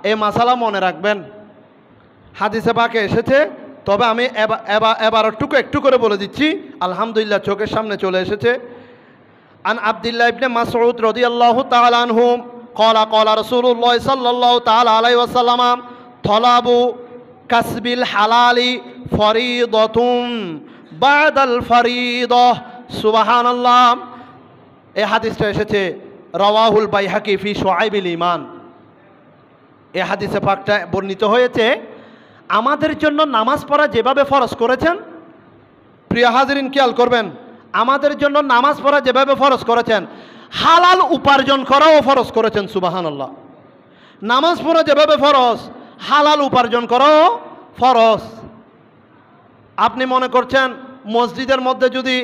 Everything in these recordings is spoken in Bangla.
এই মাসালা মনে রাখবেন, হাদিসে পাকে এসেছে। তবে আমি এবার একটু করে বলে দিচ্ছি, আলহামদুলিল্লাহ চোখের সামনে চলে এসেছে। আন আব্দুল্লাহ ইবনে মাসউদ রাদিয়াল্লাহু তাআলা আনহু ক্বালা রাসূলুল্লাহ সাল্লাল্লাহু তাআলা আলাইহি ওয়াসাল্লাম তলাবু কাসবিল হালালি ফরিদাতুন বাদাল ফরিদাহ। সুবহানাল্লাহ। এই হাদিসটা এসেছে রাওয়াহুল বাইহাকি ফি শুআইবিল ঈমান। এই হাদিসে পাকটা বর্ণিত হয়েছে, আমাদের জন্য নামাজ পড়া যেভাবে ফরজ করেছেন, প্রিয় হাজিরিন খেয়াল করবেন, আমাদের জন্য নামাজ পড়া যেভাবে ফরজ করেছেন, হালাল উপার্জন করাও ফরজ করেছেন। সুবহানাল্লাহ। নামাজ পড়া যেভাবে ফরজ, হালাল উপার্জন করাও ফরজ। আপনি মনে করছেন মসজিদের মধ্যে যদি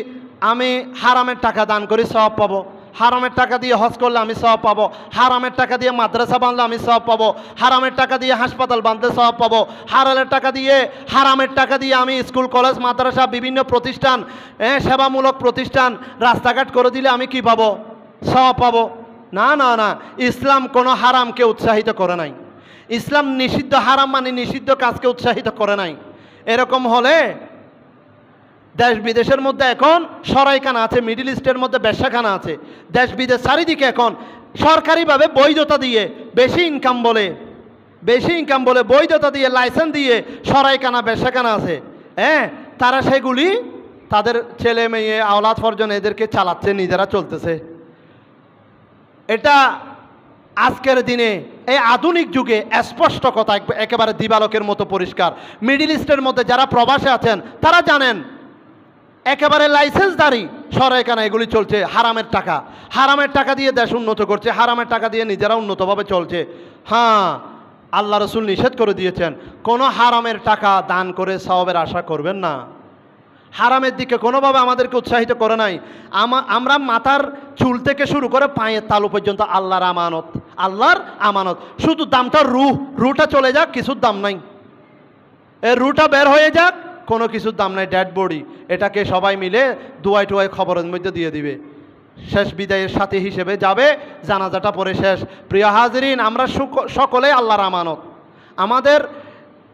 আমি হারামের টাকা দান করি সওয়াব পাবো, হারামের টাকা দিয়ে হজ করলে আমি সওয়াব পাবো, হারামের টাকা দিয়ে মাদ্রাসা বাঁধলে আমি সওয়াব পাবো, হারামের টাকা দিয়ে হাসপাতাল বাঁধতে সওয়াব পাবো, হারামের টাকা দিয়ে আমি স্কুল কলেজ মাদ্রাসা বিভিন্ন প্রতিষ্ঠান, সেবামূলক প্রতিষ্ঠান রাস্তাঘাট করে দিলে আমি কি পাবো? সওয়াব পাবো। না না না, ইসলাম কোনো হারামকে উৎসাহিত করে নাই। ইসলাম নিষিদ্ধ হারাম মানে নিষিদ্ধ কাজকে উৎসাহিত করে নাই। এরকম হলে দেশ বিদেশের মধ্যে এখন সরাইখানা আছে, মিডল ইস্টের মধ্যে ব্যবসাখানা আছে, দেশ বিদেশ চারিদিকে এখন সরকারিভাবে বৈধতা দিয়ে বেশি ইনকাম বলে বৈধতা দিয়ে লাইসেন্স দিয়ে সরাইখানা ব্যবসাখানা আছে। তারা সেগুলি তাদের ছেলে মেয়ে আওলাদ ফরজন এদেরকে চালাচ্ছে, নিজেরা চলতেছে। এটা আজকের দিনে এই আধুনিক যুগে স্পষ্ট কথা, একেবারে দিবালোকের মতো পরিষ্কার। মিডল ইস্টের মধ্যে যারা প্রবাসে আছেন তারা জানেন, একেবারে লাইসেন্সদারি সরাইখানা এগুলি চলছে। হারামের টাকা দিয়ে দেশ উন্নত করছে, হারামের টাকা দিয়ে নিজেরা উন্নতভাবে চলছে। আল্লাহ রসুল নিষেধ করে দিয়েছেন, কোনো হারামের টাকা দান করে সওয়াবের আশা করবেন না। হারামের দিকে কোনোভাবে আমাদেরকে উৎসাহিত করে নাই। আমরা মাথার চুল থেকে শুরু করে পায়ের তালু পর্যন্ত আল্লাহর আমানত। শুধু দামটা রুটা চলে যাক, কিছুর দাম নাই। রুটা বের হয়ে যাক, কোনো কিছুর দাম নাই। ডেড বডি, এটাকে সবাই মিলে দুয়াই টুয়াই খবরের মধ্যে দিয়ে দিবে। শেষ বিদায়ের সাথী হিসেবে যাবে, জানাজাটা পরে শেষ। প্রিয় হাজিরিন, আমরা সকলে আল্লাহর আমানত। আমাদের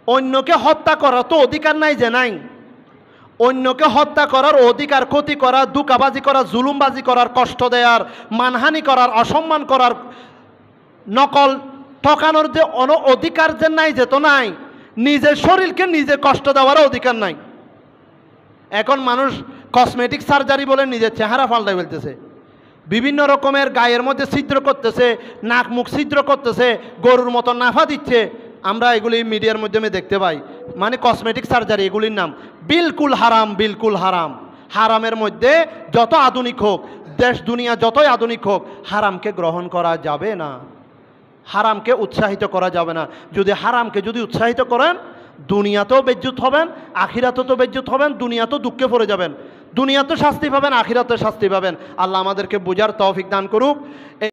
অন্যকে হত্যা করার তো অধিকার নাই যে নাই। অন্যকে হত্যা করার অধিকার, ক্ষতি করা, দুকাবাজি করা, জুলুমবাজি করার, কষ্ট দেওয়ার, মানহানি করার, অসম্মান করার, নকল ঠকানোর যে অধিকার যে নাই, যে তো নাই। নিজের শরীরকে নিজে কষ্ট দেওয়ারও অধিকার নাই। এখন মানুষ কসমেটিক সার্জারি বলে নিজের চেহারা পাল্টাই ফেলতেছে, বিভিন্ন রকমের গায়ের মধ্যে ছিদ্র করতেছে, নাক মুখ ছিদ্র করতেছে, গরুর মতো নাফা দিচ্ছে। আমরা এগুলি মিডিয়ার মাধ্যমে দেখতে পাই। মানে কসমেটিক সার্জারি, এগুলির নাম বিলকুল হারাম। হারামের মধ্যে যত আধুনিক হোক, দেশ দুনিয়া যতই আধুনিক হোক, হারামকে গ্রহণ করা যাবে না, হারামকে উৎসাহিত করা যাবে না। যদি হারামকে উৎসাহিত করেন, দুনিয়াতেও বেজ্জুত হবেন, আখিরাতেও বেজ্জুত হবেন, দুনিয়াতেও দুঃখে পড়ে যাবেন, দুনিয়াতেও শাস্তি পাবেন, আখিরাতেও শাস্তি পাবেন। আল্লাহ আমাদেরকে বোঝার তৌফিক দান করুক।